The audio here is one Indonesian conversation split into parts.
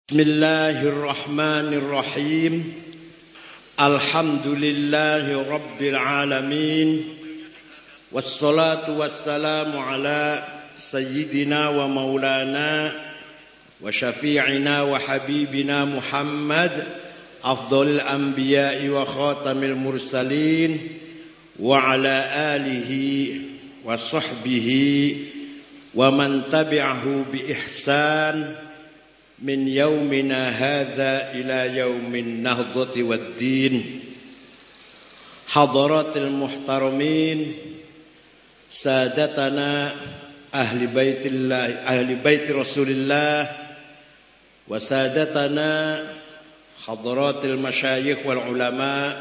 Bismillahirrahmanirrahim. Alhamdulillahi rabbil alamin. Wassalatu wassalamu ala sayyidina wa maulana wa syafi'ina wa habibina Muhammad afdhalil anbiya'i wa khatamil mursalin wa ala alihi wa sahbihi wa man tabi'ahu bi ihsan min yaumina hadza ila yaumin nahdhati waddin. Hadaratil muhtaramin, sadatana ahli baitillah, ahli bait Rasulillah, wa sadatana hadaratil masyayikh wal ulama,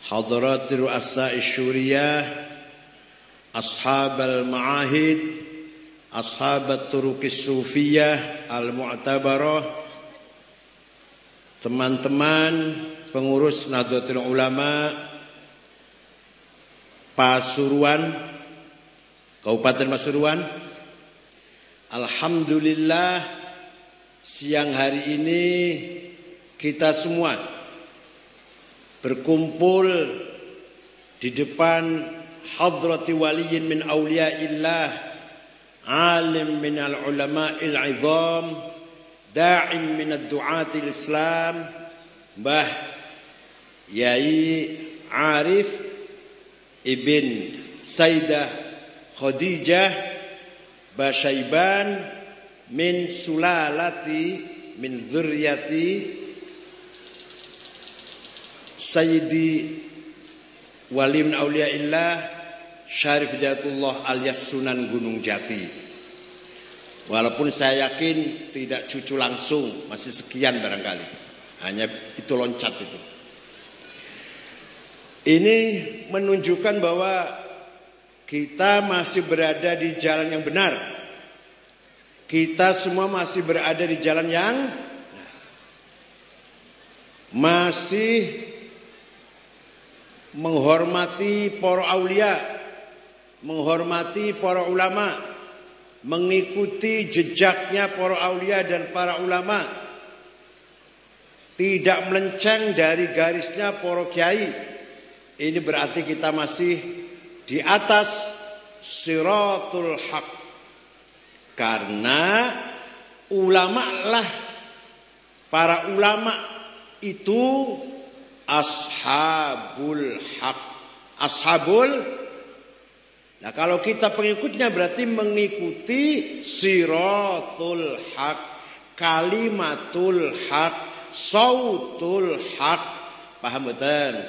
hadaratil ru'asa'i syuriyah, ashabal ma'ahid, ashabat turukis sufiyah al-mu'tabarah, teman-teman pengurus Nahdlatul Ulama Pasuruan, Kabupaten Pasuruan. Alhamdulillah, siang hari ini kita semua berkumpul di depan hadrati waliyin min awliyaillah, alim min al-ulama'il izam, da'im min ad-du'atil Islam, Mbah Yai Arif ibn Sayyidah Khadijah Basyaiban min sulalati min dzurriyyati Sayyidi Wali min Auliyaillah Syarif Hidayatullah alias Sunan Gunung Jati. Walaupun saya yakin tidak cucu langsung, masih sekian barangkali. Hanya itu loncat itu. Ini menunjukkan bahwa kita masih berada di jalan yang benar. Kita semua masih berada di jalan yang benar. Masih menghormati para aulia, menghormati para ulama, mengikuti jejaknya para aulia dan para ulama, tidak melenceng dari garisnya para kiai. Ini berarti kita masih di atas siratul haq. Karena ulama lah, para ulama itu ashabul haq. Nah, kalau kita pengikutnya berarti mengikuti siratul haq, kalimatul haq, sautul haq. Paham betul?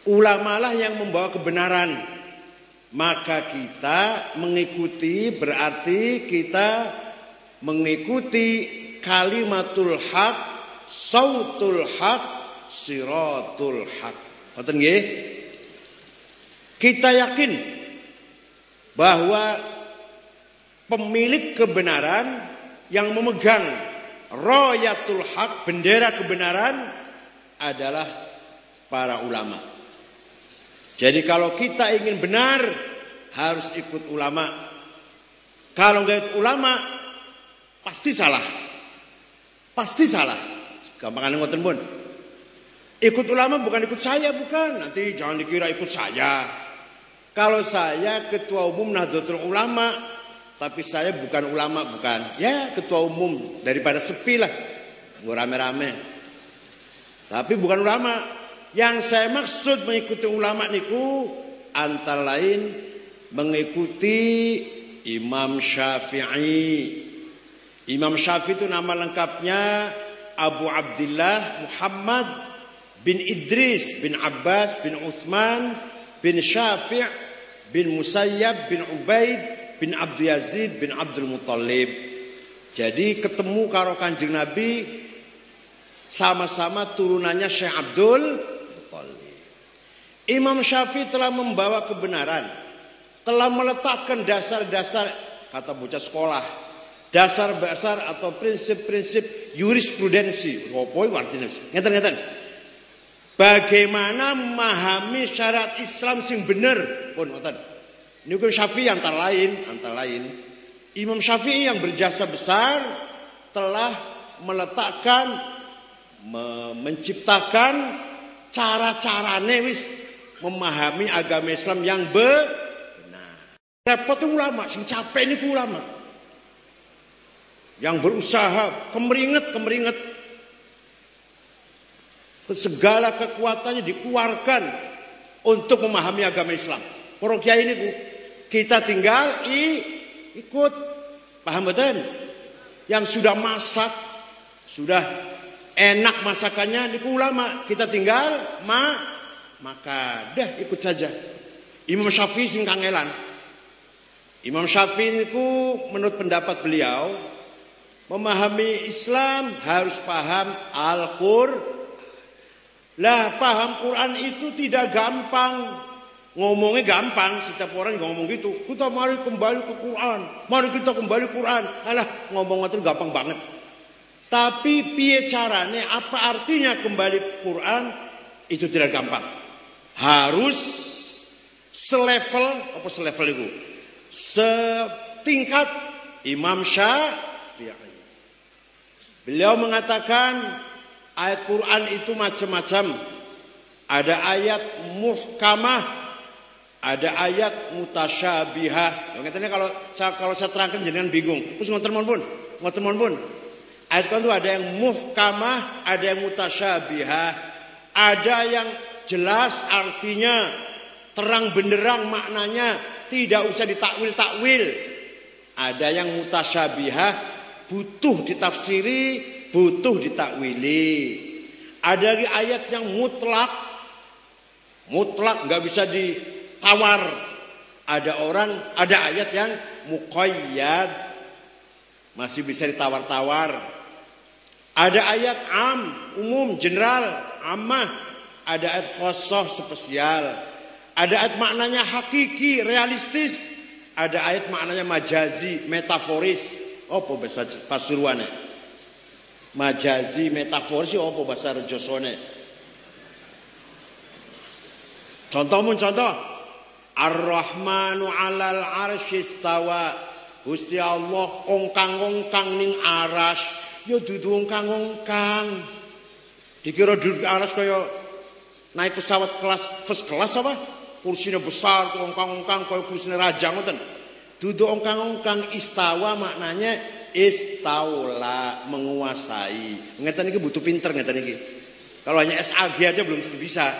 Ulamalah yang membawa kebenaran. Maka kita mengikuti berarti kita mengikuti kalimatul haq, sautul haq, siratul haq. Ngoten nggih? Kita yakin bahwa pemilik kebenaran yang memegang rayatul haq, bendera kebenaran, adalah para ulama. Jadi kalau kita ingin benar harus ikut ulama. Kalau nggak ikut ulama pasti salah. Pasti salah. Gampangan ngoten pun. Ikut ulama bukan ikut saya, bukan. Nanti jangan dikira ikut saya. Kalau saya ketua umum Nahdlatul Ulama, tapi saya bukan ulama, bukan. Ya ketua umum, daripada sepi lah, nggak rame-rame. Tapi bukan ulama. Yang saya maksud mengikuti ulama niku antara lain mengikuti Imam Syafi'i. Imam Syafi'i itu nama lengkapnya Abu Abdillah Muhammad bin Idris bin Abbas bin Utsman bin Syafi' bin Musayyab bin Ubaid bin Abdul Yazid bin Abdul Muttalib. Jadi ketemu karo Kanjeng Nabi sama-sama turunannya Syekh Abdul Muttalib. Imam Syafi'i telah membawa kebenaran, telah meletakkan dasar-dasar, kata bocah sekolah, dasar-dasar atau prinsip-prinsip jurisprudensi. Apa artinya? Ngeten-ngeten. Bagaimana memahami syariat Islam sing bener pun ngoten. Niku Syafi'i antara lain Imam Syafi'i yang berjasa besar telah meletakkan, menciptakan cara-carane wis memahami agama Islam yang benar. Repot ulama, sing capek niku ulama. Yang berusaha kemeringet segala kekuatannya dikeluarkan untuk memahami agama Islam. Para kiai niku kita tinggal ikut, paham betul? Yang sudah masak, sudah enak masakannya niku ulama, kita tinggal maka dah ikut saja. Imam Syafi'i sing kangelan. Imam Syafi'i niku menurut pendapat beliau memahami Islam harus paham Al-Qur'an. Lah paham Quran itu tidak gampang. Ngomongnya gampang, setiap orang ngomong gitu. Kita mari kembali ke Quran, mari kita kembali Quran. Alah ngomong itu gampang banget. Tapi piye carane, apa artinya kembali Quran itu tidak gampang. Harus selevel, apa selevel itu? Setingkat Imam Syafi'i. Beliau mengatakan ayat Quran itu macam-macam. Ada ayat muhkamah, ada ayat mutasyabihah. Katanya kalau saya terangkan jangan bingung. Terus ngoten pun. Ayat Quran itu ada yang muhkamah, ada yang mutasyabihah, ada yang jelas artinya, terang benderang maknanya, tidak usah ditakwil-takwil. Ada yang mutasyabihah, butuh ditafsiri, butuh ditakwili. Ada lagi ayat yang mutlak nggak bisa ditawar. Ada ayat yang muqayyad, masih bisa ditawar-tawar. Ada ayat umum, general, ammah. Ada ayat khusus, spesial. Ada ayat maknanya hakiki, realistis. Ada ayat maknanya majazi, metaforis. Apa bahasa Pasuruan? Majazi, metaforis apa bahasa Rejosone? Contoh. Ar-Rahmanu 'alal 'arsy istawa. Gusti Allah ongkang-ongkang ning aras. Ya dudu ongkang-ongkang. Dikira duduk aras kaya naik pesawat kelas first class apa? Kursinya besar, ongkang-ongkang kaya kursinya raja ngoten. Dudu ongkang-ongkang. Istawa maknanya istaula, menguasai. Ngeten iki butuh pinter ngeten iki. Kalau hanya SAG aja belum tentu bisa.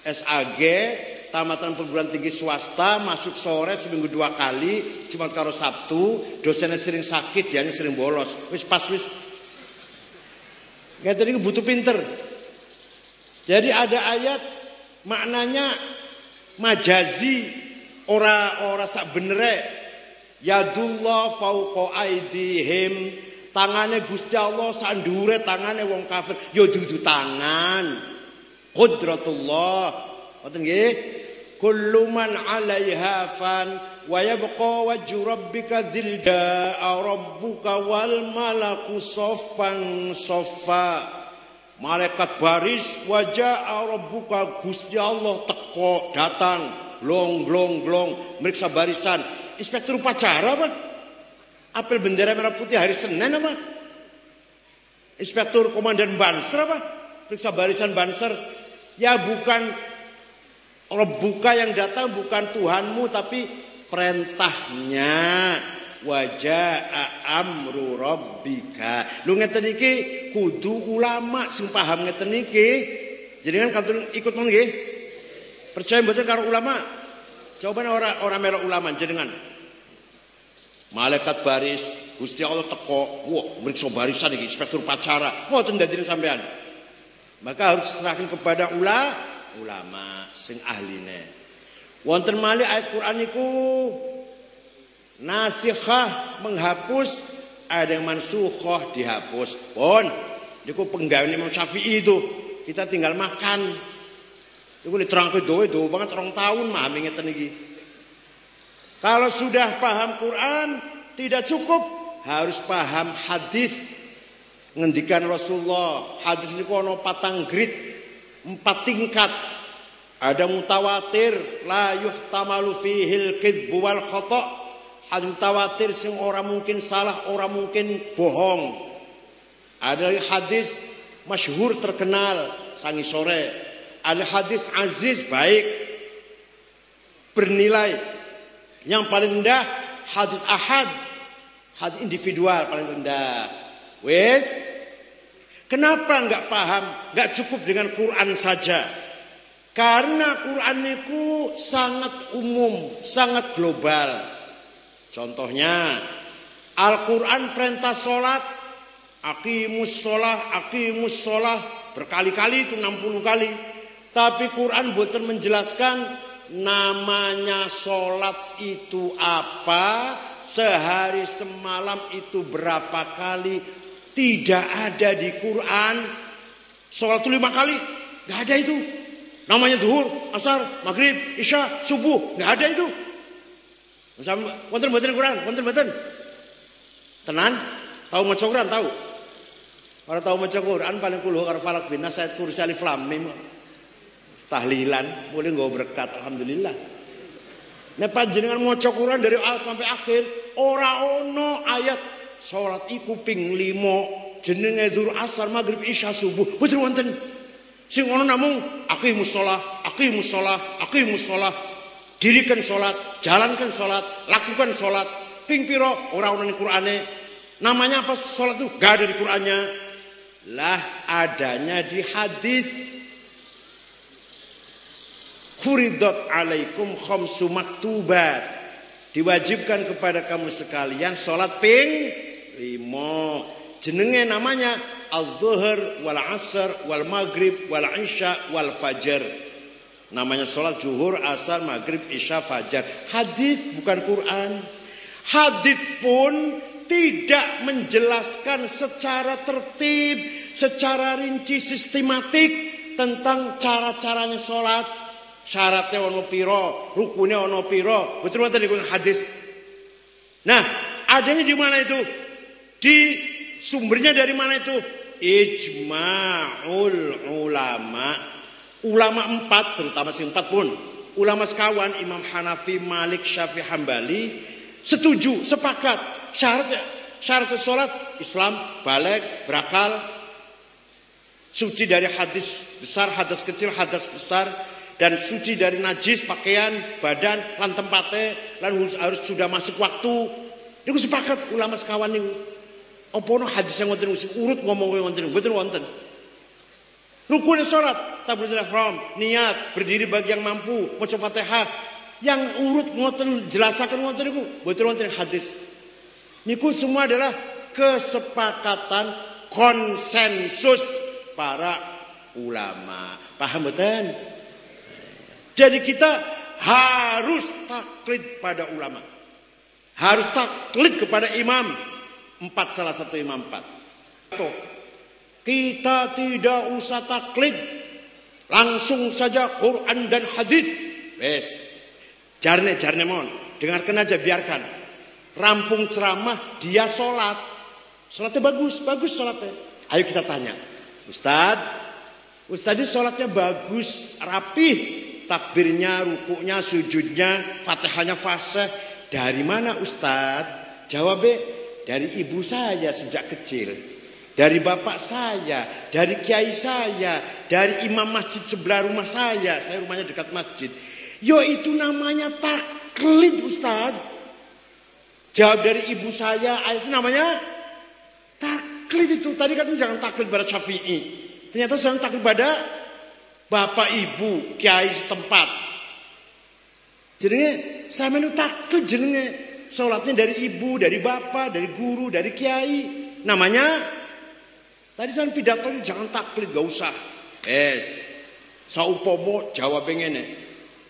SAG tamatan perguruan tinggi swasta, masuk sore seminggu 2 kali, Jumat karo Sabtu, dosennya sering sakit, dianya sering bolos. Wis pas. Ngeten iki butuh pinter. Jadi ada ayat maknanya majazi, ora sak benere. Yadullah fauqa aidihim, tangane Gusti Allah sak ndure tangane wong kafir. Ya dudu tangan. Qudratullah. Ngoten nggih? Kullu man 'alaiha fan wa yabqa wajhu rabbika dzil jaa rabbuka wal malaku saffan saffa. Malaikat baris, wajah rabbuka, Gusti Allah teko datang, glong, meriksa barisan. Inspektur upacara apa? Apel bendera merah putih hari Senin apa? Inspektur komandan Banser apa? Periksa barisan Banser. Ya bukan Rabbuka yang datang, bukan Tuhanmu, tapi perintahnya. Wajah amru rabbika. Lu ngeten iki kudu ulama sing paham ngeten iki. Jenengan kantun ikut mon nggih? Percaya mboten karo ulama? Coba orang melok ulama jenengan. Malaikat baris, Gusti Allah teko, wah meriksa barisan iki, inspektur upacara. Ngoten dadine sampean. Maka harus serahkan kepada ulama sing ahline. Wonten malih ayat Quran niku nasikhah, menghapus, ada yang mansukhah, dihapus. Pun niku penggawean Imam Syafi'i itu. Kita tinggal makan. Iku diterangke doe banget 2 tahun memahami ngeten iki. Kalau sudah paham Quran tidak cukup, harus paham hadis. Ngendikan Rasulullah, hadis niku ana 4 grade, 4 tingkat. Ada mutawatir, la yuhtamalu fihil kidbu wal khata'. Hadis mutawatir sing ora mungkin salah, ora mungkin bohong. Ada hadis masyhur terkenal sangi sore. Ada hadis aziz baik bernilai. Yang paling rendah hadis ahad, hadis individual paling rendah. Wes, kenapa nggak paham? Nggak cukup dengan Quran saja. Karena Quran itu sangat umum, sangat global. Contohnya, Al-Quran perintah sholat, aqimus sholah, berkali-kali itu 60 kali. Tapi Quran boten menjelaskan namanya sholat itu apa, sehari semalam itu berapa kali. Tidak ada di Quran. Sholat itu 5 kali, nggak ada itu. Namanya duhur, asar, maghrib, isya, subuh, nggak ada itu. Wonten Quran, wonten. Tenan, tahu maca Quran tahu. Kalau tahu maca Quran paling kuluh karo falak bin nas ayat kursi alif lam mim. Tahlilan, boleh nggo berkat alhamdulillah. Nek panjenengan maca Quran dari awal sampai akhir, ora ono ayat salat iku ping 5 jenenge zuhur, asar, maghrib, isya, subuh. Mboten wonten. Sing ono namung aqimus shalah, dirikan salat, jalankan salat, lakukan salat. Ping piro ora ono ning Qur'ane. Namanya apa salat itu? Gak ada di Qur'annya. Lah adanya di hadis. Furidat alaikum khamsu maktubat. Diwajibkan kepada kamu sekalian salat ping 5. Jenenge namanya al-zuhur wal asr wal maghrib wal isya wal fajr. Namanya salat zuhur, asar, maghrib, isya, fajar. Hadis bukan Quran. Hadis pun tidak menjelaskan secara tertib, secara rinci, sistematik tentang cara-caranya sholat. Syaratnya ono piro, rukunnya ono piro. Betul betul di hadis. Nah, adanya di mana itu? Di sumbernya dari mana itu? Ijma'ul ulama. Ulama 4, terutama si 4 pun. Ulama sekawan, Imam Hanafi, Malik, Syafi'i, Hambali. Setuju, sepakat. Syarat sholat, Islam, balik, berakal. Suci dari hadis besar, hadas kecil, hadas besar. Dan suci dari najis, pakaian, badan, lan tempatnya. Lan harus sudah masuk waktu. Ini sepakat ulama sekawan ini. Opono hadis yang wonten urut ngomong wonten, betul wonten. Rukun sholat, takbiratul ihram, niat, berdiri bagi yang mampu, maca Fatihah. Yang urut wonten jelasaken wonten niku, betul wonten hadis. Niku semua adalah kesepakatan konsensus para ulama. Paham betul? Jadi kita harus taklid pada ulama. Harus taklid kepada imam. 4 salah satu imam 4. Kita tidak usah taklid. Langsung saja Quran dan hadis. Wes. Jarne mon. Dengarkan aja, biarkan. Rampung ceramah, dia sholat. Sholatnya bagus sholatnya. Ayo kita tanya. Ustadz ini sholatnya bagus, rapih. Takbirnya, rukuknya, sujudnya, fatihahnya fasih. Dari mana Ustadz? Jawabnya, dari ibu saya sejak kecil. Dari bapak saya, dari kiai saya, dari imam masjid sebelah rumah saya. Saya rumahnya dekat masjid. Yo itu namanya taklid Ustadz. Jawab dari ibu saya, itu namanya taklid itu. Tadi kan jangan taklid pada Syafi'i. Ternyata jangan taklid pada bapak ibu, kiai setempat. Jenenge sama itu taklid jenenge. Sholatnya dari ibu, dari bapak, dari guru, dari kiai. Namanya tadi saya pidatonya jangan taklid, gak usah. Saupomo jawabnya ngene.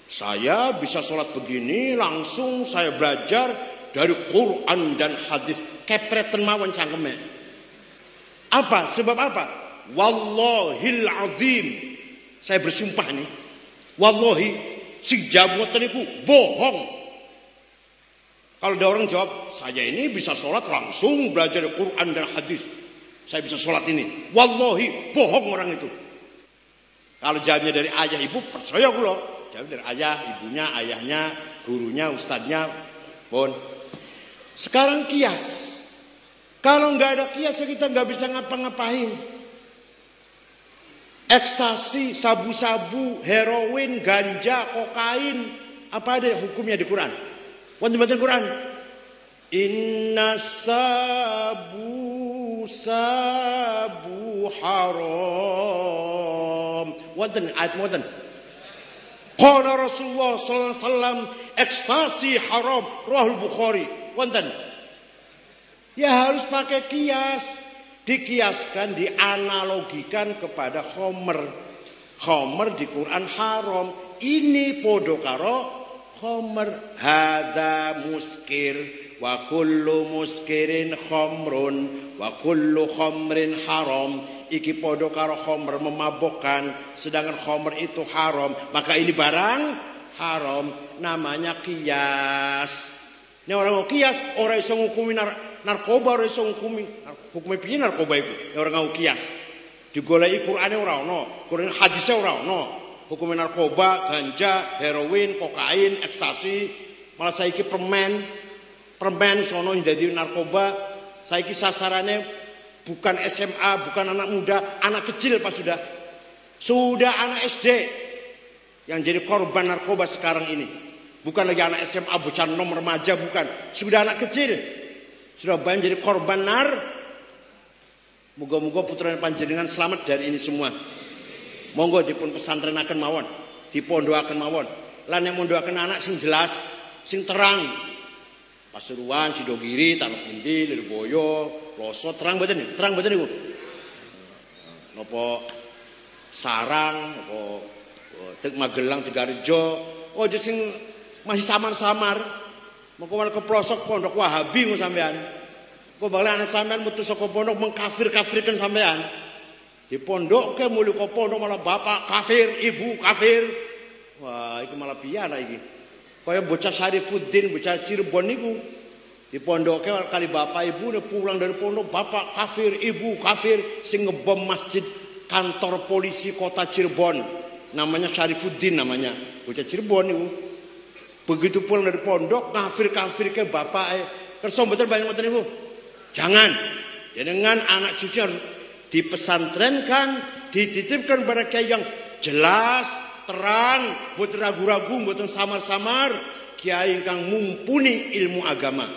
Saya bisa sholat begini, langsung saya belajar dari Quran dan hadis. Kepreten mawon cangkeme. Apa? Sebab apa? Wallahil azim. Saya bersumpah nih. Wallahi si jamuatan itu bohong. Kalau ada orang jawab, saya ini bisa sholat langsung belajar Quran dan hadis. Saya bisa sholat ini. Wallahi bohong orang itu. Kalau jawabnya dari ayah ibu, percaya kula. Jawab dari ayah, ibunya, ayahnya, gurunya, ustadznya. Pun. Sekarang kias. Kalau nggak ada kias kita nggak bisa ngapa-ngapain. Ekstasi, sabu-sabu, heroin, ganja, kokain, apa ada hukumnya di Quran? Wonten Quran. Inna sabu haram. Wonten ayat wonten. Qala Rasulullah sallallahu alaihi wasallam ekstasi haram, Rahul Bukhari. Wonten. Ya harus pakai kias. Dikiaskan, dianalogikan kepada khomer. Khomer di Quran haram. Ini podo karo khomer. Hada muskir. Wa kullu muskirin khomrun. Wa kullu khomrin haram. Iki podo karo khomer, memabokkan. Sedangkan khomer itu haram. Maka ini barang haram. Namanya kias. Ini orang mau kias, orang iso ngukumi narkoba, orang iso ngukumi hukumnya piye narkoba itu. Ini orang mau kias. Digoleki Qur'ane ora ono, Qur'an hadise ora ono. Hukumnya narkoba, ganja, heroin, kokain, ekstasi, malah saiki permen sono dadi narkoba. Saiki sasarannya bukan SMA, bukan anak muda, anak kecil pas sudah anak SD yang jadi korban narkoba sekarang ini. Bukan lagi anak SMA, bocah nom remaja, bukan. Sudah anak kecil. Sudah banyak jadi korban Moga-moga putra panjenengan selamat dari ini semua. Monggo dipun pesantren akan mawon, dipondoaken mawon. Lan yang mondoaken anak sing jelas, sing terang. Pasuruan, Sidogiri, Tanah Pundi, Lirboyo, Loso, terang mboten niku. Napa Sarang, napa Magelang, Tegarejo, ojo sing masih samar-samar. Mengko ke pelosok pondok Wahabi ngono sampean. Kok bakal anak sampean metu saka pondok mengkafir-kafirkan sampean. Di pondok ke mulu kok pondok malah bapak kafir, ibu kafir. Wah, iki malah piyana iki. Kaya bocah Syarifuddin, bocah Cirebon niku. Di pondok kali bapak ibu pulang dari pondok, bapak kafir, ibu kafir, sing ngebom masjid kantor polisi kota Cirebon. Namanya Syarifuddin namanya. Bocah Cirebon niku. Begitu pulang dari pondok, kafir-kafir ke bapak kersa mboten banyak ngoten niku. Jangan. Jenengan anak cucu harus dipesantrenkan, dititipkan pada kiai yang jelas, terang, mboten ragu-ragu, mboten samar-samar, kiai yang mumpuni ilmu agama.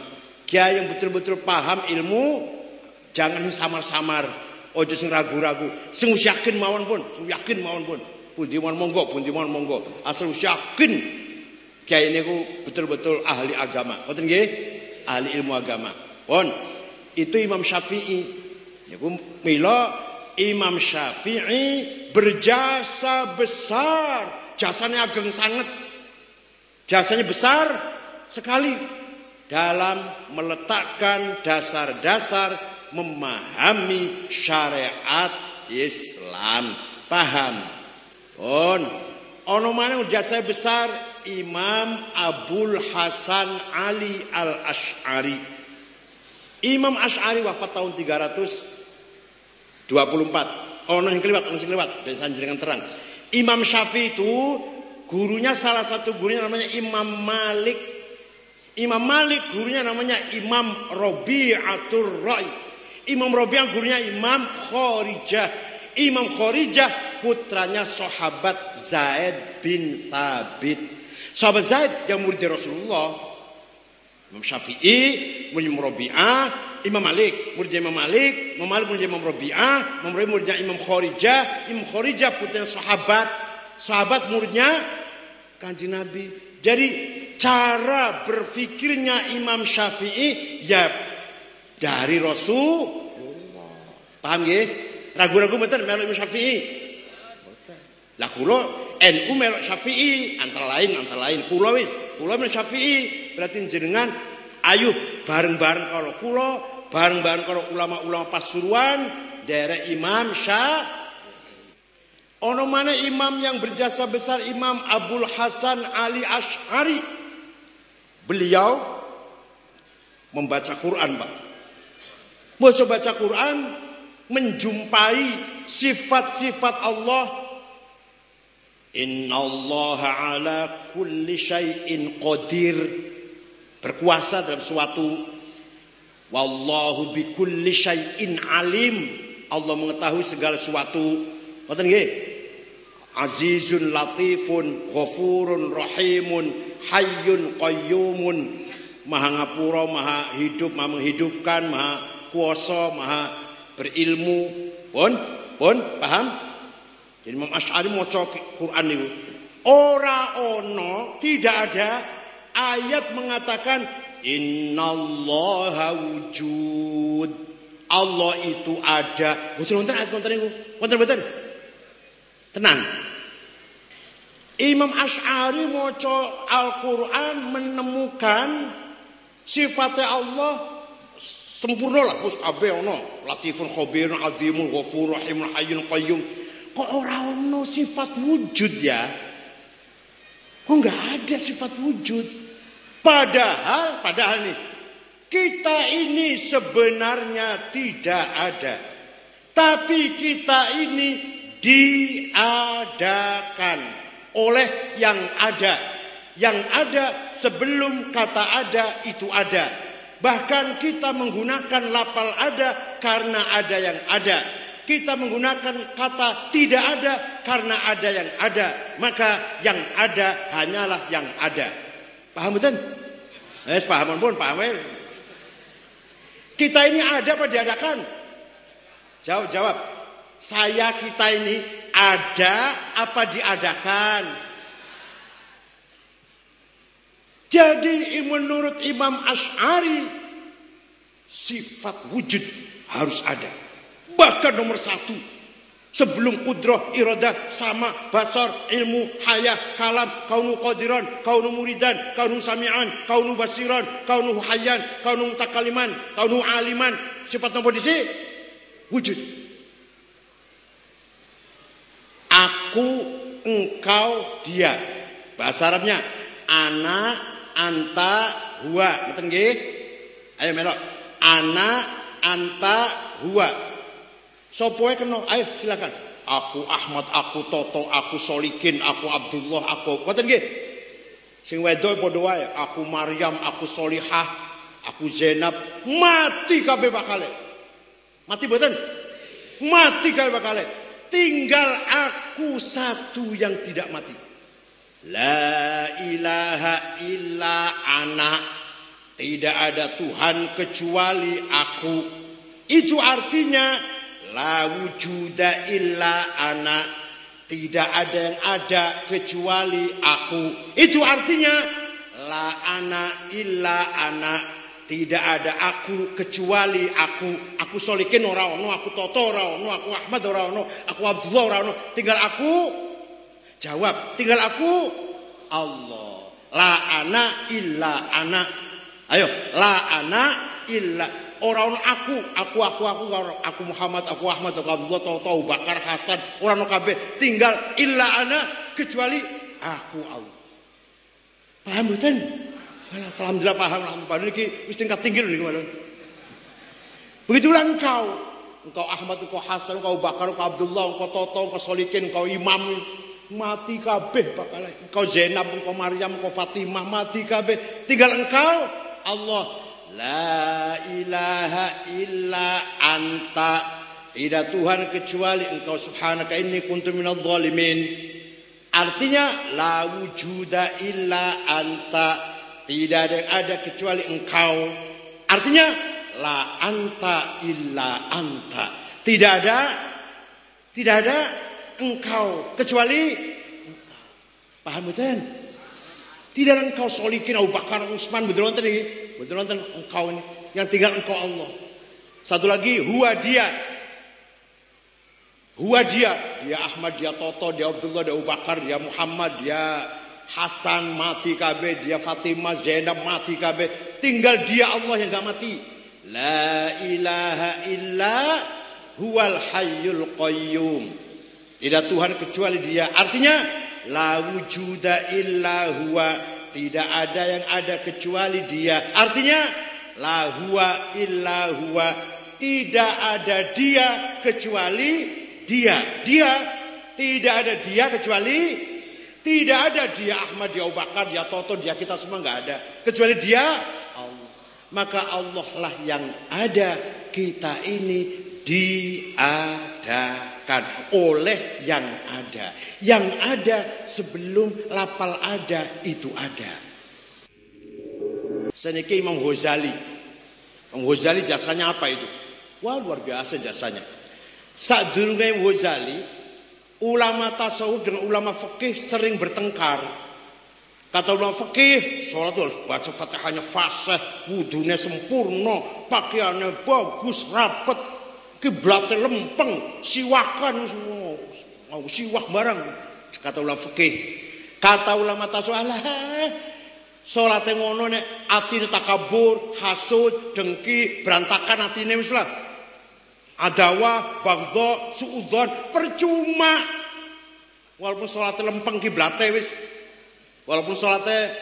Kiai yang betul-betul paham ilmu, jangan samar-samar, ojo sing ragu-ragu, sing yakin mawon pun, Pundi mawon monggo, asal yakin kiai niku betul-betul ahli agama. Ngoten nggih? Ahli ilmu agama. Pun itu Imam Syafi'i. Niku mila Imam Syafi'i berjasa besar. Jasanya ageng sangat. Jasanya besar sekali dalam meletakkan dasar-dasar memahami syariat Islam. Paham? Pun ono maneh jasa besar Imam Abul Hasan Ali Al-Asy'ari. Imam Asy'ari wafat tahun 324. Ono sing kliwat, ben sanjenengan terang. Imam Syafi'i itu gurunya salah satu gurunya namanya Imam Malik. Imam Malik gurunya namanya Imam Rabi'atul Ra'i. Imam Rabi'ah gurunya Imam Kharijah. Imam Kharijah putranya sahabat Zaid bin Thabit. Sahabat Zaid yang murid Rasulullah. Imam Syafi'i, Imam Rabi'ah, Imam Malik, muridnya Imam Malik, Imam Malik muridnya Imam Rabi'ah, Imam Rabi'ah muridnya Imam Kharijah, Imam Kharijah putranya sahabat muridnya Kanjeng Nabi. Jadi cara berfikirnya Imam Syafi'i ya dari Rasulullah. Paham nggih? Ragu-ragu mboten melok Imam Syafi'i. Lah kula NU melok Syafi'i antara lain kula melok Syafi'i berarti jenengan ayo bareng-bareng kalau kula bareng-bareng kalau ulama-ulama Pasuruan derek Imam Syafi'i. Ono mana imam yang berjasa besar Imam Abul Hasan Ali Asy'ari. Beliau membaca Quran, Pak. Baca Quran menjumpai sifat-sifat Allah. Innallaha ala kulli syai'in qadir. Berkuasa dalam suatu Wallahu bikulli syai'in alim. Allah mengetahui segala sesuatu. Ngoten nggih? Azizun latifun ghafurun rahimun hayyun qayyumun. Maha ngapura, maha hidup, maha menghidupkan, maha kuasa, maha berilmu. Pun paham? Jadi Imam Asy'ari maca Quran niku ora ono, tidak ada ayat mengatakan innallaha wujud. Allah itu ada. Betul-betul ayat konten niku. Betul-betul. Tenang. Imam Asy'ari maca Al-Qur'an menemukan sifatnya Allah sempurna lah, wis kabeh ono. Latifun khabirun azimul ghafurur rahimul hayyul qayyum. Kok ora ono sifat wujud ya? Kok enggak ada sifat wujud? Padahal nih kita ini sebenarnya tidak ada. Tapi kita ini diadakan oleh yang ada. Yang ada sebelum kata ada itu ada. Bahkan kita menggunakan lafal ada karena ada yang ada. Kita menggunakan kata tidak ada karena ada yang ada. Maka yang ada hanyalah yang ada. Paham betul? Paham pun, paham. Kita ini ada apa diadakan? Jawab. Saya kita ini ada apa diadakan? Jadi menurut Imam Asy'ari sifat wujud harus ada. Bahkan nomor 1 sebelum kudrah, iradah, sama, basar, ilmu, haya, kalam, kaunu qadiran, kaunu muridan, kaunu sami'an, kaunu basiran, kaunu hayyan, kaunu mutakaliman, kaunu aliman. Sifat nomor disi wujud. Aku, engkau, dia. Bahasa Arabnya ana, anta, huwa. Ngerti nggih? Ayo melok. Ana, anta, huwa. Sopoe kena, ayo silakan. Aku Ahmad, aku Toto, aku Solikin, aku Abdullah, aku. Ngoten nggih. Sing wedok padha wae, aku Maryam, aku Solihah, aku Zainab, mati kabeh bakale. Mati mboten? Mati kabeh bakale. Tinggal aku satu yang tidak mati. La ilaha illa ana. Tidak ada Tuhan kecuali aku. Itu artinya la wujuda illa ana. Tidak ada yang ada kecuali aku. Itu artinya la ana illa ana. Tidak ada aku kecuali aku. Aku Solikin ora ono, aku Toto ora ono, aku Ahmad ora ono, aku Abdullah ora ono. Tinggal aku. Jawab, tinggal aku Allah. La ana illa ana. Ayo, la ana illa. Orang aku Muhammad, aku Ahmad, aku Abdullah, Toto, Bakar, Hasan, orang kabeh tinggal illa ana kecuali aku Allah. Paham betul? Alhamdulillah paham, alhamdulillah niki wis tingkat tinggi lho niku. Begitulah engkau Ahmad, engkau Hasan, engkau Bakar, engkau Abdullah, engkau Toto, engkau Solikin, engkau Imam, mati kabeh bakal. Engkau Zainab, engkau Maryam, engkau Fatimah, mati kabeh. Tinggal engkau Allah. La ilaha illa anta. Tidak Tuhan kecuali engkau, subhanaka inni kuntu minadh dhalimin. Artinya la wujuda illa anta. Tidak ada yang ada kecuali engkau. Artinya la anta illa anta. Tidak ada engkau kecuali engkau. Paham betul? Tidak ada engkau Solikin, Abu Bakar, Utsman, betul nonton ini. Betul nonton engkau ini. Yang tinggal engkau Allah. Satu lagi, huwa dia. Huwa dia. Dia Ahmad, dia Toto, dia Abdullah, dia Abu Bakar, dia Muhammad, dia Hasan, mati kabeh. Dia Fatimah, Zainab, mati kabeh. Tinggal dia Allah yang gak mati. La ilaha illa huwal hayyul qayyum. Tidak Tuhan kecuali dia. Artinya la wujuda illa huwa. Tidak ada yang ada kecuali dia. Artinya la huwa illa huwa. Tidak ada dia kecuali dia. Dia tidak ada dia kecuali. Tidak ada dia Ahmad, dia Abu Bakar, dia Toto, dia kita semua nggak ada kecuali dia Allah. maka Allah lah yang ada, kita ini diadakan oleh yang ada. Yang ada sebelum lapal ada itu ada. Seniki Imam Ghazali. Imam Ghazali jasanya apa itu? Wah, luar biasa jasanya. Sadurunge Imam Ghazali, ulama tasawuf dengan ulama fikih sering bertengkar. Kata ulama fikih, sholat itu harus baca Fatihahnya fasih, wudunya sempurna, pakaiannya bagus, rapet, kiblatnya lempeng, siwakan, mau siwak barang. Kata ulama fikih. Kata ulama tasawuf, alah, sholatnya ngono nek atine takabur, hasud, dengki, berantakan atine wis lah. Adawa, bagdo, suudzon, percuma. Walaupun sholatnya lempeng kiblatnya wis. Walaupun sholatnya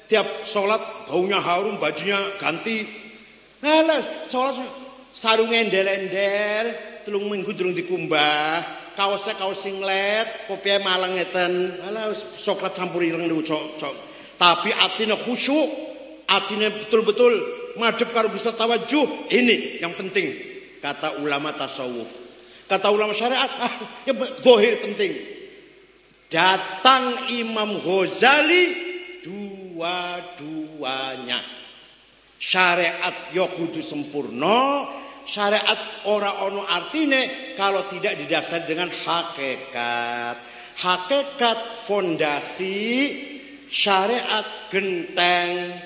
tiap sholat baunya harum, bajunya ganti. Alah, sholat sarungnya endel-endel, 3 minggu durung dikumbah, kaosnya kaos singlet, kopinya malang ngeten. Alah, coklat campur ireng niku cok. Tapi atine khusyuk, atine betul-betul madhep karo Gusti tawajuh. Ini yang penting kata ulama tasawuf. Kata ulama syariat, ya zahir penting. Datang Imam Ghazali dua-duanya. Syariat ya kudu sempurna, syariat ora ono artine kalau tidak didasari dengan hakikat. Hakikat fondasi syariat genteng,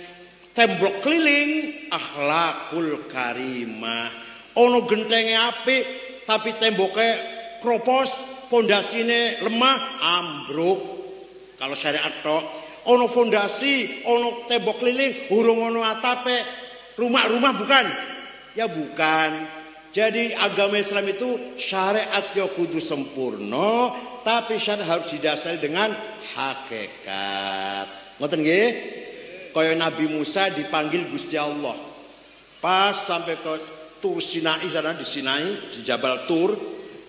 tembok keliling akhlakul karimah. Ono gentenge apik tapi temboknya kropos, fondasine lemah, ambruk. Kalau syariat tok, ono fondasi, ono tembok keliling, urung ono atape, rumah-rumah bukan? Ya bukan. Jadi agama Islam itu syariat ya kudu sempurna, tapi syariat harus didasari dengan hakikat. Ngoten nggih? Kaya Nabi Musa dipanggil Gusti Allah. Pas sampai ke Tur Sinai sana, di Sinai, di Jabal Tur,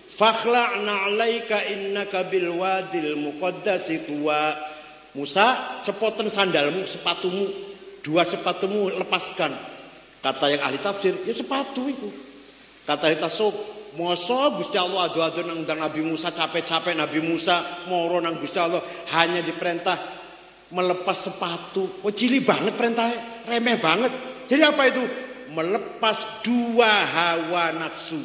fakhla'na 'alaika innaka bil wadil muqaddasi tuwa. Musa, cepoten sandalmu, sepatumu, 2 sepatumu lepaskan. Kata yang ahli tafsir, ya sepatu itu. Kata ahli tasawuf, masa Gusti Allah adu-adu nang Nabi Musa, capek-capek Nabi Musa moro nang Gusti Allah hanya diperintah melepas sepatu. Oh, cili banget perintahnya, remeh banget. Jadi apa itu? Melepas 2 hawa nafsu.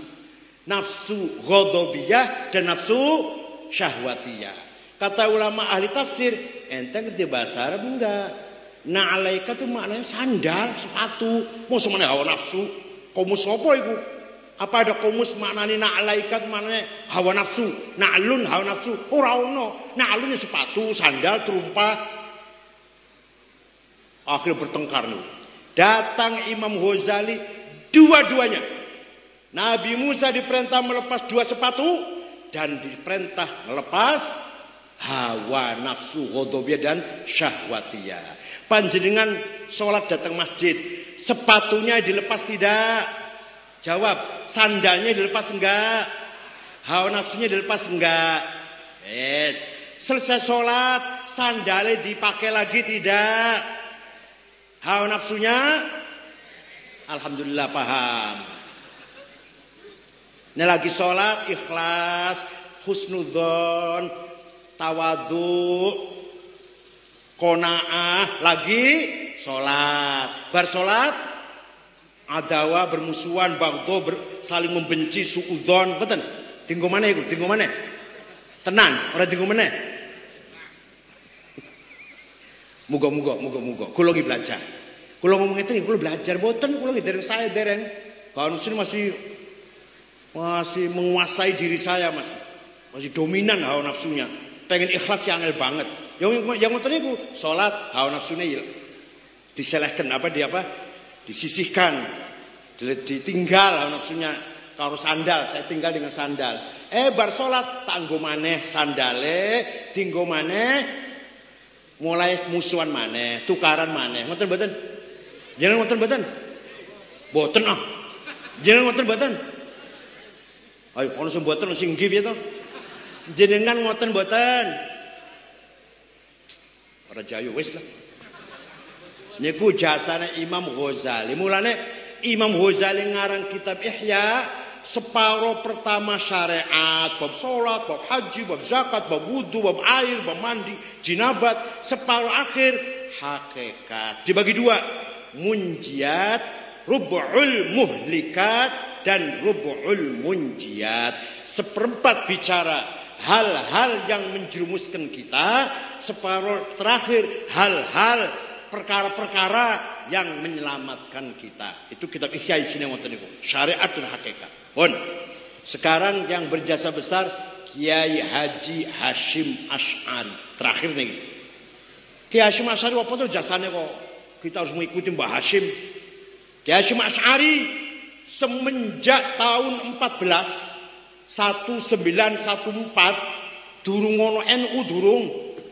Nafsu ghadabiyah dan nafsu syahwatiyah. Kata ulama ahli tafsir, ente ngerti bahasa Arab enggak? Na'alaika itu maknanya sandal, sepatu. Mau semana hawa nafsu. Komus apa itu? Apa ada komus maknanya na'alaika itu maknanya hawa nafsu? Na'lun hawa nafsu? Ora ono. Na'lun sepatu, sandal, terumpa. Akhirnya bertengkar nih. Datang Imam Ghazali dua-duanya. Nabi Musa diperintah melepas 2 sepatu dan diperintah melepas hawa nafsu ghadabiyah dan syahwatiyah. Panjenengan sholat datang masjid, sepatunya dilepas tidak? Jawab, sandalnya dilepas enggak? Hawa nafsunya dilepas enggak? Yes. Selesai sholat, sandalnya dipakai lagi tidak? Hawa nafsunya? Alhamdulillah paham. Ini lagi sholat, ikhlas, husnudzon, tawadu, qanaah, lagi sholat. Bar sholat, adawa, bermusuhan, bagdo, saling membenci, suudzon, betul? Tinggu mana itu? Tinggu mana? Tenan, orang tinggu mana? Muga-muga. Kulo lagi belajar. Kulo ngomong itu, kulo belajar, boten, kulo lagi dereng saya dereng. Kalau sini masih menguasai diri saya, masih dominan hawa nafsunya, pengen ikhlas yang angel banget. Yang ngoten niku salat hawa nafsunya diselehkan disisihkan, ditinggal hawa nafsunya karo sandal, saya tinggal dengan sandal. Bar salat tak nggo maneh sandale, tinggo maneh mulai musuhan maneh, tukaran maneh. Ngoten mboten? Jenengan ngoten mboten? Mboten ah. Jenengan ngoten mboten? Ayo, ono sing mboten sing nggih piye to? Jenengan ngoten mboten? Ora jayu wis lah. Niku jasane Imam Ghazali. Mulane Imam Ghazali ngarang kitab Ihya, separuh pertama syariat, bab salat, bab haji, bab zakat, bab wudu, bab air, bab mandi, jinabat. Separuh akhir hakikat. Dibagi dua, munjiat, rub'ul muhlikat, dan rub'ul munjiat. Seperempat bicara hal-hal yang menjerumuskan kita, separuh terakhir hal-hal perkara-perkara yang menyelamatkan kita. Itu kitab Ihya isinya ngoten niku, syariat dan hakikat. Pun sekarang yang berjasa besar Kiai Haji Hasyim Asy'ari. Terakhir nih, Kiai Hasyim Asy'ari apa tuh jasanya kok kita harus mengikuti Mbah Hasyim. Kiai Hasyim Asy'ari semenjak tahun 1914 durung ono NU,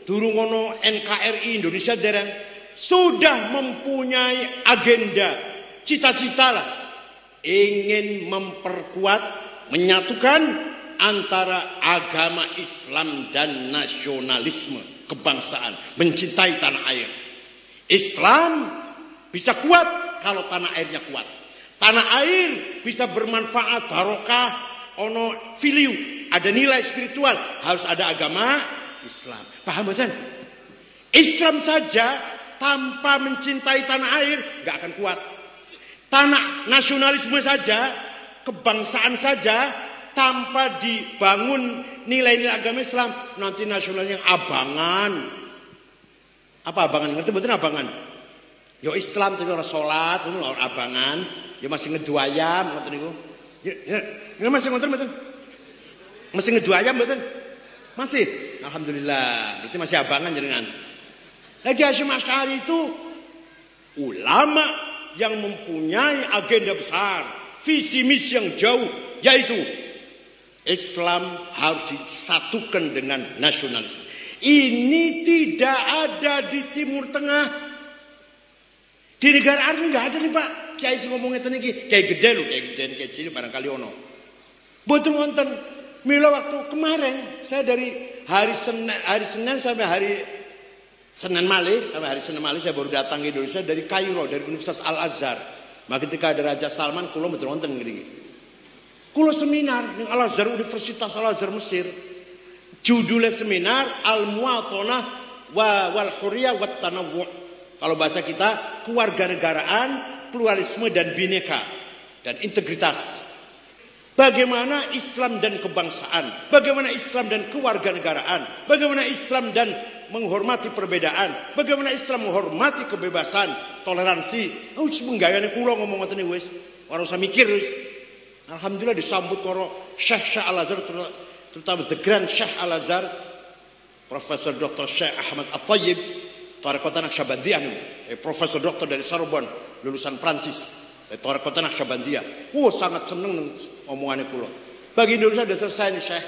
durung ono NKRI Indonesia dereng, sudah mempunyai agenda, cita-cita lah, ingin memperkuat, menyatukan antara agama Islam dan nasionalisme kebangsaan, mencintai tanah air. Islam bisa kuat kalau tanah airnya kuat. Tanah air bisa bermanfaat, barokah, ono filiu, ada nilai spiritual, harus ada agama Islam. Paham betul? Islam saja tanpa mencintai tanah air gak akan kuat. Tanah nasionalisme saja, kebangsaan saja, tanpa dibangun nilai-nilai agama Islam, nanti nasionalnya abangan. Apa abangan? Ngerti betul abangan? Yo Islam tapi orang sholat, itu orang abangan. Ya masih ngedu ayam, ngerti niku. Ya masih ngerti betul. Masih ngedu ayam betul. Masih. Alhamdulillah. Berarti masih abangan jenengan. Lagi Hasyim Asy'ari itu ulama yang mempunyai agenda besar, visi misi yang jauh, yaitu Islam harus disatukan dengan nasionalisme. Ini tidak ada di Timur Tengah. Di negara Arab nggak ada nih Pak. Kiai sing ngomongnya tadi kayak gede loh, kayak gede, kayak cilik barangkali ono. Betul wonten. Mila waktu kemarin saya dari hari Senin sampai hari Senin Malih saya baru datang ke Indonesia dari Kairo, dari Universitas Al Azhar. Maka ketika ada Raja Salman, kulo betul wonten ngene. Kulo seminar di Al Azhar, Universitas Al Azhar Mesir. Judulnya seminar Al-Muwatanah wal Hurriyah wat Tanawwu'. Kalau bahasa kita, kewarganegaraan, pluralisme dan bineka dan integritas. Bagaimana Islam dan kebangsaan, bagaimana Islam dan kewarganegaraan, bagaimana Islam dan menghormati perbedaan, bagaimana Islam menghormati kebebasan, toleransi. Wis menggayane kula ngomong ngoten wis, ora usah mikir wis. Alhamdulillah disambut karo Syekh Al Azhar, terutama the Grand Syekh Al Azhar, Profesor Dr. Syekh Ahmad At-Thayyib, Tarekat Naqsyabandiyah, Profesor Dr. dari Sorbonne, lulusan Prancis. Tarekat Naqsyabandiyah. Sangat seneng omongannya kula. Bagi Indonesia sudah selesai nih Syekh.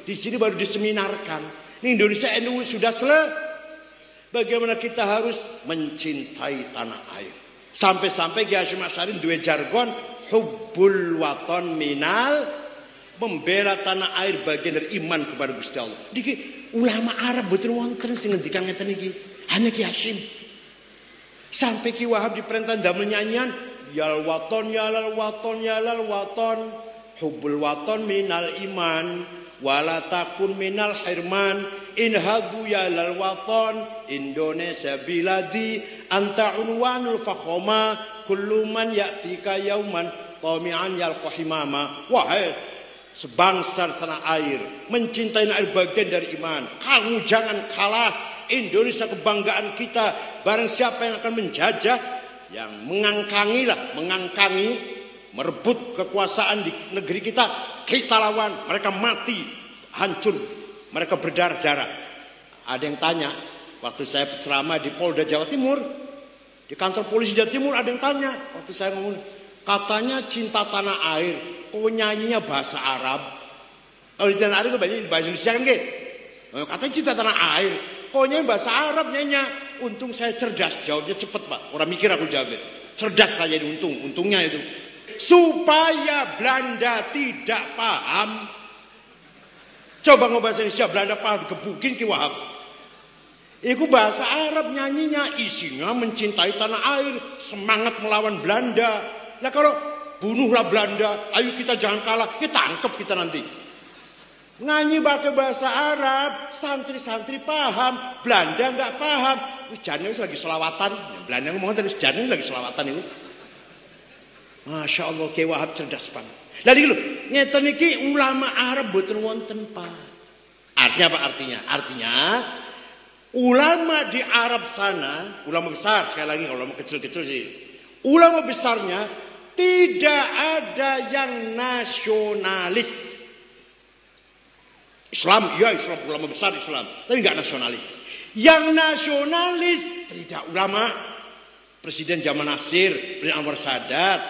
Di sini baru diseminarkan. Ini Indonesia NU sudah selesai. Bagaimana kita harus mencintai tanah air. Sampai-sampai Kiai Hasyim Asy'ari duwe jargon hubbul waton minal, membela tanah air bagian dari iman kepada Gusti Allah. Niki ulama Arab betul wonten sing ngendikan ngeten iki. Hanya Kiai Hasyim. Sampai Ki Wahab diperintah damel nyanyian yal waton yalal waton yalal waton hubbul waton minal iman wala takun minal hirman inhadu yalal waton Indonesia biladi anta unwanul fakhoma kullu man ya'tika yauman tami'an yalqahimama. Wahai sebangsa tanah air, mencintai air bagian dari iman. Kamu jangan kalah. Indonesia kebanggaan kita. Barang siapa yang akan menjajah, yang mengangkangi, merebut kekuasaan di negeri kita lawan. Mereka mati, hancur, mereka berdarah-darah. Ada yang tanya, waktu saya ceramah di Polda Jawa Timur, di kantor polisi Jawa Timur, ada yang tanya, waktu saya ngomong, katanya cinta tanah air, kok nyanyinya bahasa Arab? Kalau di tanah air itu bahasa Indonesia kan gitu? Katanya cinta tanah air, kok nyanyi bahasa Arab nyanyinya? Untung saya cerdas, jawabnya cepet Pak. Orang mikir aku jawabnya. Cerdas saya ini untungnya itu. Supaya Belanda tidak paham. Coba ngobahasa Indonesia, Belanda paham, gebukin Ki Wahab. Iku bahasa Arab nyanyinya, isinya mencintai tanah air, semangat melawan Belanda. Nah kalau bunuhlah Belanda, ayo kita jangan kalah, kita tangkap kita nanti. Nyanyi pakai bahasa Arab, santri-santri paham, Belanda nggak paham. Jangan lagi selawatan, Belanda ngomong tadi jangan lagi selawatan itu. Masya Allah, Kiai Wahab cerdas banget. Lah iki lho, ngeten iki ulama Arab boten wonten, Pak. Artinya apa artinya? Artinya ulama di Arab sana, ulama besar sekali lagi, kalau ulama kecil-kecil sih. Ulama besarnya tidak ada yang nasionalis. Islam, iya Islam, ulama besar Islam, tapi nggak nasionalis. Yang nasionalis tidak ulama. Presiden zaman Nasir, Presiden Anwar Sadat,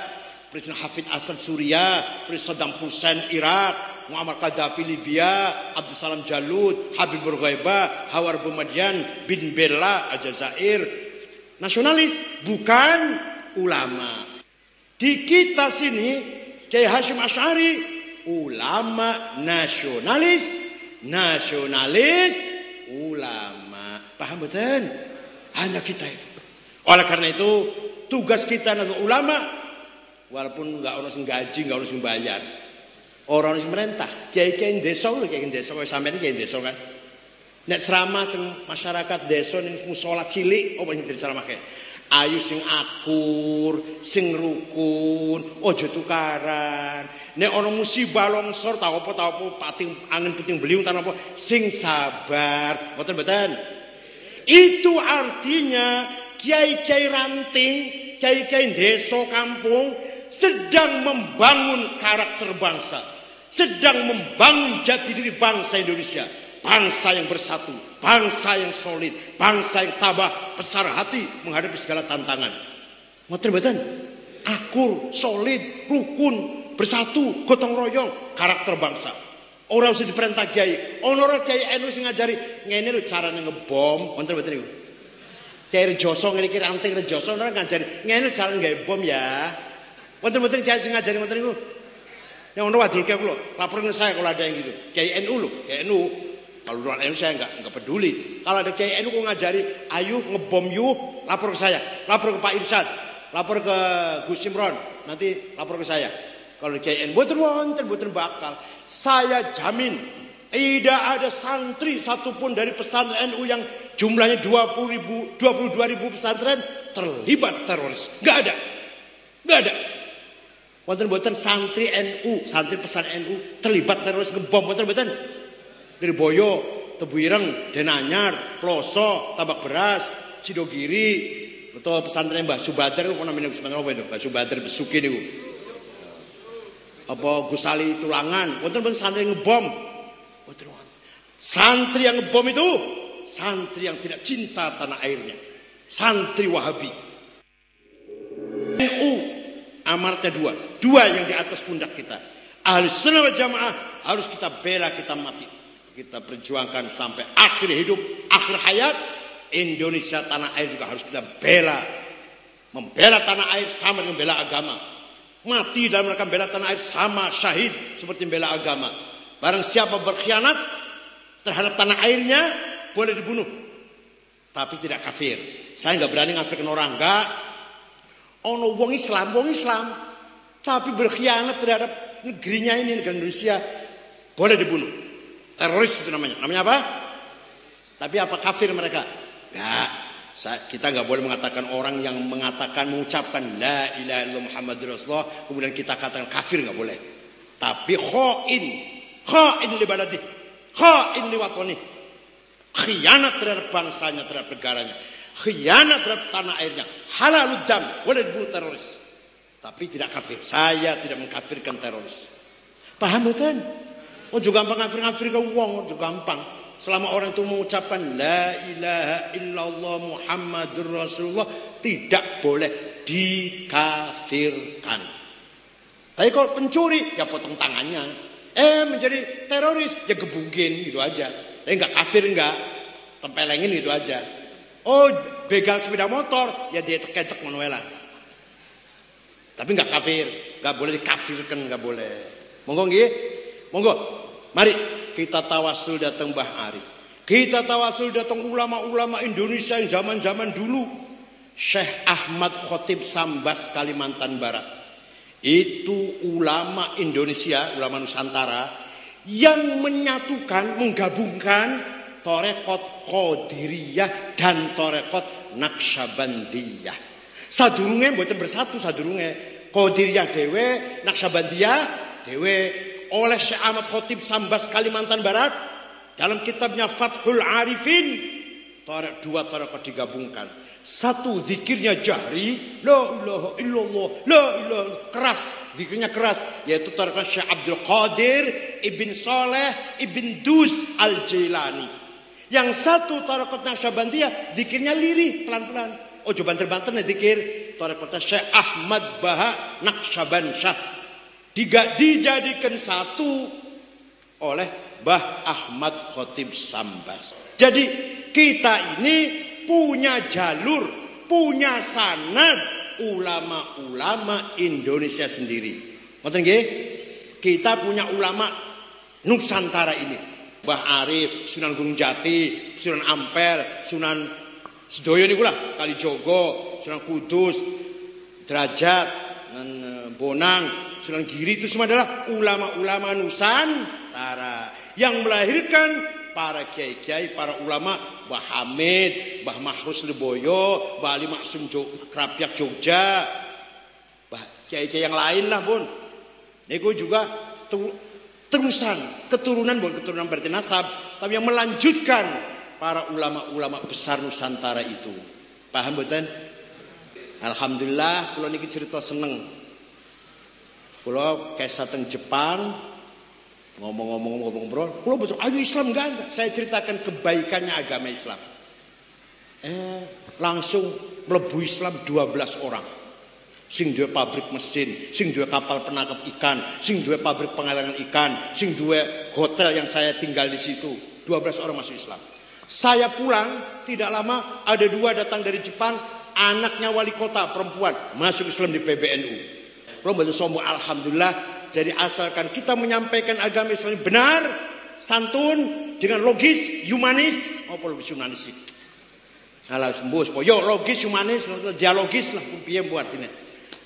Presiden Hafid Asad Suriah, Presiden Saddam Hussein Irak, Muammar Gaddafi Libya, Abdul Salam Jalud, Habib Bourguiba, Hawar Boumediene, Bin Bella Aljazair. Nasionalis bukan ulama. Di kita sini Kiai Hasyim Asy'ari ulama nasionalis, nasionalis ulama. Paham betul? Hanya kita itu. Oleh karena itu tugas kita adalah ulama, walaupun nggak harus gaji, nggak harus bayar. Orang harus merintah. Kiai-kiai desa, kiai desa, sampai ini kiai desa kan. Nek ceramah teng masyarakat desa ning musala cilik, apa sing diceramahke? Ayo sing akur, sing rukun, ojo tukaran. Nek ana musibah longsor ta apa pating angin puting beliung ta apa, sing sabar. Mboten-mboten. Itu artinya kiai-kiai ranting, kiai-kiai desa kampung sedang membangun karakter bangsa, sedang membangun jati diri bangsa Indonesia. Bangsa yang bersatu, bangsa yang solid, bangsa yang tabah, besar hati menghadapi segala tantangan. Ngoten-ngoten, akur, solid, rukun, bersatu, gotong royong, karakter bangsa. Orang usah diperintah kiai. Orang kiai NU sing ngajari ngene lho carane ngebom, ngoten-ngoten niku. Kiai Rejoso ngene iki ranting Rejoso ora ngajari ngene lho carane gawe bom ya. Ngoten-ngoten kiai sing ngajari ngoten niku. Yang ono wadul kiai kula, laporin saya kalau ada yang gitu. Kiai NU lho, kiai NU. Kalau luar NU saya enggak peduli. Kalau ada Kiai NU ngajari, ayo ngebom yuk, lapor ke saya, lapor ke Pak Irsyad, lapor ke Gus Imron, nanti lapor ke saya. Kalau Kiai NU boten bakal. Saya jamin tidak ada santri satupun dari pesantren NU yang jumlahnya 22.000 pesantren terlibat teroris. Enggak ada. Enggak ada. Boten santri NU, santri pesantren NU terlibat teroris ngebom boten. Dari Boyo, Tebuireng, Denanyar, Ploso, Tabak Beras, Sidogiri, atau pesantren Mbah Subadar, apa namanya pesantren apa itu? Mbah Subadar Besuki itu. Apa Gusali Tulangan, wonten santri yang ngebom. Santri yang ngebom itu santri yang tidak cinta tanah airnya. Santri Wahabi. NU amartya dua yang di atas pundak kita. Ahlus Sunnah wal Jamaah harus kita bela, kita mati. Kita perjuangkan sampai akhir hidup, akhir hayat. Indonesia tanah air juga harus kita bela. Membela tanah air sama dengan membela agama. Mati dalam rangka membela tanah air sama syahid seperti membela agama. Barang siapa berkhianat terhadap tanah airnya boleh dibunuh, tapi tidak kafir. Saya nggak berani ngafirkan orang, nggak. Ono wong Islam, tapi berkhianat terhadap negerinya ini, negara Indonesia, boleh dibunuh. Teroris itu namanya. Namanya apa? Tapi apa kafir mereka? Enggak. Kita nggak boleh mengatakan orang yang mengucapkan la ilaha illallah Muhammadur Rasulullah kemudian kita katakan kafir, nggak boleh. Tapi khain li baladi, khain li watani. Khianat terhadap bangsanya, terhadap negaranya. Khianat terhadap tanah airnya. Halalud dam, boleh dibunuh teroris. Tapi tidak kafir. Saya tidak mengkafirkan teroris. Paham betul? Oh juga gampang ngafir ke wong, juga gampang. Selama orang itu mengucapkan la ilaha illallah Muhammadur Rasulullah tidak boleh dikafirkan. Tapi kalau pencuri ya potong tangannya. Menjadi teroris ya gebugin gitu aja. Tapi enggak kafir, enggak tempelengin gitu aja. Oh begal sepeda motor ya dia tek-tek manuela. Tapi enggak kafir, enggak boleh dikafirkan, enggak boleh. Monggo nggih. Monggo, mari kita tawasul datang Mbah Arif. Kita tawasul datang ulama-ulama Indonesia yang zaman-zaman dulu. Syekh Ahmad Khotib Sambas Kalimantan Barat. Itu ulama Indonesia, ulama Nusantara yang menyatukan, menggabungkan Torekot Qadiriyah dan Torekot Naqsyabandiyah. Sadurunge mboten bersatu, sadurunge Qadiriyah dhewe, Naqsyabandiyah dhewe. Oleh Syekh Ahmad Khotib Sambas Kalimantan Barat dalam kitabnya Fathul Arifin, dua tarekat digabungkan. Satu zikirnya jahri, la ilaha illallah, la ilaha, keras, zikirnya keras, yaitu tarekat Syekh Abdul Qadir Ibn Saleh Ibn Duz Al-Jailani. Yang satu tarekat Naqsyabandiyah zikirnya lirih, pelan-pelan. Oh coba banter-banter nih zikir tarekat Syekh Ahmad Baha Naqsyabansyah. Dijadikan satu oleh Mbah Ahmad Khotib Sambas. Jadi kita ini punya jalur, punya sanad ulama-ulama Indonesia sendiri. Ngoten nggih? Kita punya ulama Nusantara ini. Mbah Arif, Sunan Gunung Jati, Sunan Ampel, Sunan Sedoyo niku lah, Kalijogo, Sunan Kudus, Derajat, Bonang, Sunan Giri, itu semua adalah ulama-ulama Nusantara yang melahirkan para kiai-kiai, para ulama, Mbah Hamid, Mbah Mahrus Leboyo, Mbah Ali Maksum Krapyak Jogja, Mbah kiai-kiai yang lain lah pun. Niku juga keturunan bukan keturunan berarti nasab, tapi yang melanjutkan para ulama-ulama besar Nusantara itu. Paham mboten? Alhamdulillah kula niki cerita seneng. Kula kesah teng Jepang, ngomong bro, kula betul ayo Islam enggak. Saya ceritakan kebaikannya agama Islam. Langsung mlebu Islam 12 orang. Sing duwe pabrik mesin, sing duwe kapal penangkap ikan, sing duwe pabrik pengailangan ikan, sing duwe hotel yang saya tinggal di situ. 12 orang masuk Islam. Saya pulang tidak lama ada 2 datang dari Jepang, anaknya wali kota perempuan masuk Islam di PBNU. Belum sombong, alhamdulillah. Jadi asalkan kita menyampaikan agama Islam benar, santun, dengan logis, humanis. Apa logis humanis sih? Alah sembus, yo logis humanis, dialogis lah piye buat ini.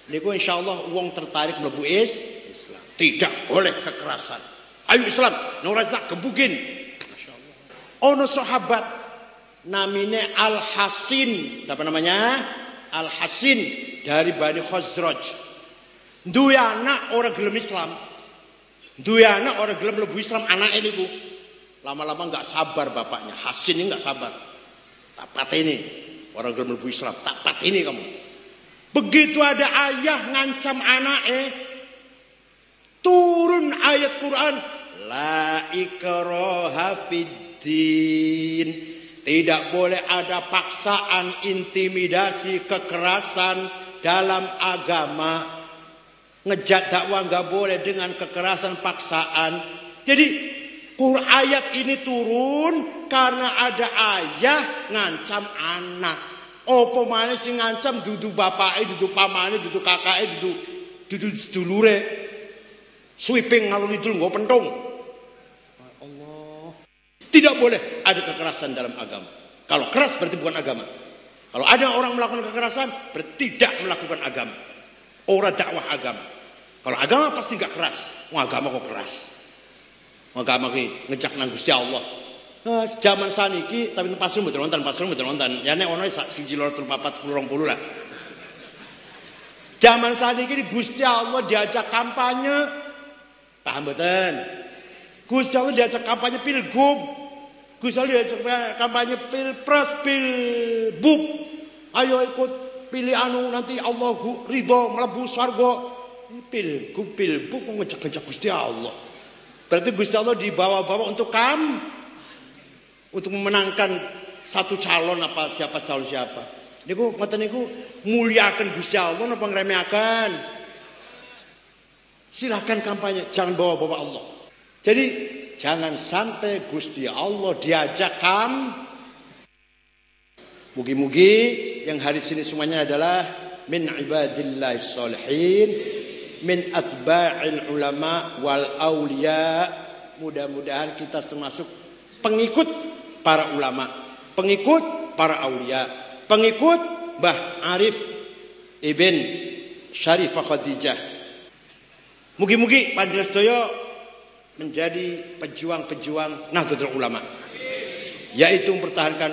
Niku insyaallah wong tertarik mlebu Islam. Tidak boleh kekerasan. Ayo Islam, ora tak gebukin. Masyaallah. Ono sahabat namine Al-Hasin. Siapa namanya? Al-Hasin dari Bani Khazraj. Duwe anak orang gelem Islam. Duwe anak orang gelem mlebu Islam, anake niku. Lama-lama enggak sabar bapaknya. Hasin ini enggak sabar. Tak pateni orang gelem mlebu Islam, tak pateni kamu. Begitu ada ayah ngancam anake, turun ayat Quran, la ikraha fiddin. Tidak boleh ada paksaan, intimidasi, kekerasan dalam agama. Ngejak dakwah nggak boleh dengan kekerasan paksaan. Jadi ayat ini turun karena ada ayah ngancam anak. Opo mana sih ngancam dudu bapake, dudu pamane, dudu kakake, dudu sedulure. Sweeping ngalung idul nggo pentung. Allah. Tidak boleh ada kekerasan dalam agama. Kalau keras berarti bukan agama. Kalau ada orang melakukan kekerasan berarti tidak melakukan agama. Ora dakwah agama. Kalau agama pasti gak keras. Wah agama kok keras. Agama ki ngejak nang Gusti Allah. Nah, zaman saniki tapi pasrung betul nonton. Ya nek ono siji loro telu papat 10 20 lah. Zaman saniki Gusti Allah diajak kampanye. Paham mboten? Gusti Allah diajak kampanye pilgub. Gusti Allah diajak kampanye pilpres, pilbub. Ayo ikut pilih anu nanti Allah ridho mlebu surga. Pilgub pilbub ngejak-ngejak Gusti Allah. Berarti Gusti Allah dibawa-bawa untuk untuk memenangkan satu calon apa siapa calon siapa. Niku ngoten niku muliakan Gusti Allah napa ngremehaken. Silahkan kampanye, jangan bawa-bawa Allah. Jadi jangan sampai Gusti Allah diajak Mugi-mugi yang hari ini semuanya adalah min ibadillah sholihin, min atba'il ulama wal aulia. Mudah-mudahan kita termasuk pengikut para ulama, pengikut para aulia, pengikut Mbah Arif Ibn Syarifah Khadijah. Mugi-mugi panjenengan sedaya menjadi pejuang-pejuang Nahdlatul Ulama, yaitu mempertahankan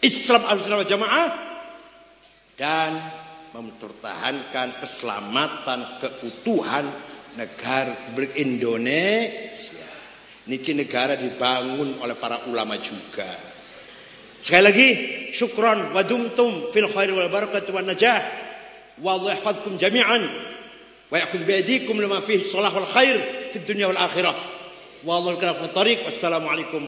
Islam Ahlussunnah wal Jamaah dan mempertahankan keselamatan keutuhan negara Republik Indonesia. Niki negara dibangun oleh para ulama juga. Sekali lagi, syukron wa dumtum fil khairi wal barakati wan najah. Wallahu yahfadzukum jami'an wa ya'khudh bi aydikum lima fihi shalah wal khair fid dunya wal akhirah. Wallahu al-tariq. Wassalamu alaikum